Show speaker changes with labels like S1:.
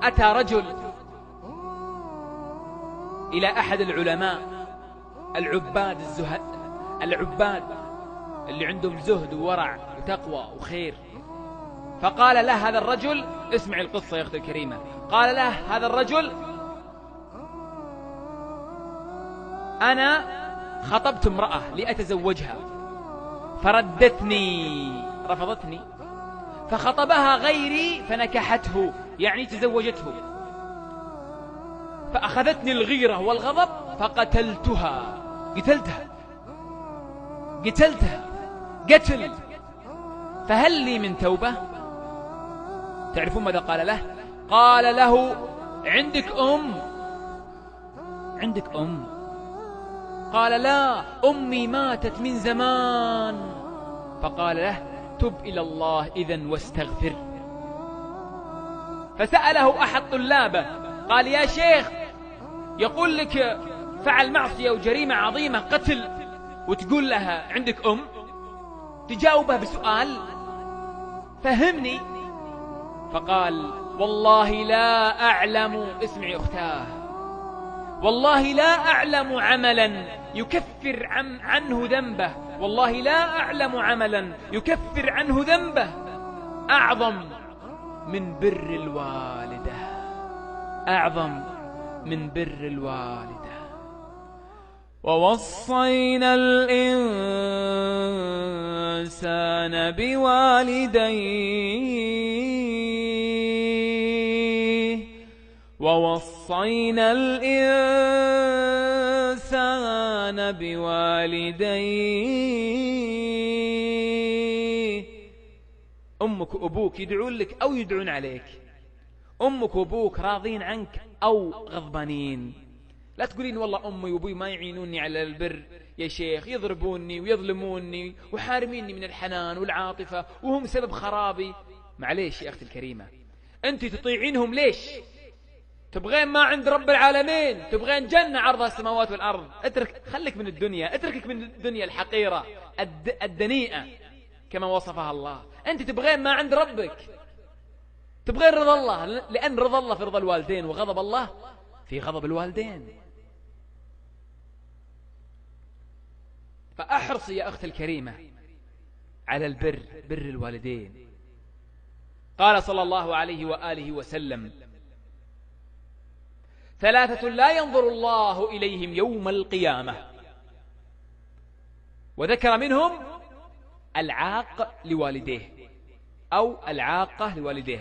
S1: أتى رجل إلى أحد العلماء العباد العباد اللي عندهم زهد وورع وتقوى وخير، فقال له هذا الرجل، اسمع القصة يا أختي الكريمة، قال له هذا الرجل: أنا خطبت امرأة لأتزوجها فردتني، رفضتني، فخطبها غيري فنكحته، يعني تزوجته، فأخذتني الغيرة والغضب فقتلتها، قتلتها قتل، فهل لي من توبة؟ تعرفون ماذا قال له؟ قال له: عندك أم؟ قال: لا، أمي ماتت من زمان. فقال له: تب إلى الله إذن واستغفر. فسأله أحد طلابه قال: يا شيخ، يقول لك فعل معصية وجريمة عظيمة قتل وتقول لها عندك أم، تجاوبه بسؤال، فهمني. فقال: والله لا أعلم، اسمعي أختاه، والله لا أعلم عملا يكفر عنه ذنبه، والله لا أعلم عملا يكفر عنه ذنبه أعظم من بر الوالدة، أعظم من بر الوالدة. ووصينا الإنسان بوالديه، ووصينا الإنسان بوالديه. أمك وأبوك يدعون لك أو يدعون عليك، أمك وأبوك راضين عنك أو غضبانين. لا تقولين والله أمي وأبوي ما يعينوني على البر يا شيخ، يضربوني ويظلموني وحارميني من الحنان والعاطفة وهم سبب خرابي. معليش يا أختي الكريمة، أنت تطيعينهم ليش؟ تبغين ما عند رب العالمين، تبغين جنة عرضها السماوات والأرض. خليك من الدنيا، اتركك من الدنيا الحقيرة الدنيئة كما وصفها الله. أنت تبغين ما عند ربك، تبغين رضا الله، لأن رضا الله في رضا الوالدين، وغضب الله في غضب الوالدين. فأحرصي يا أختي الكريمة على البر، بر الوالدين. قال صلى الله عليه وآله وسلم: ثلاثة لا ينظر الله إليهم يوم القيامة، وذكر منهم العاق لوالديه أو العاقة لوالديه.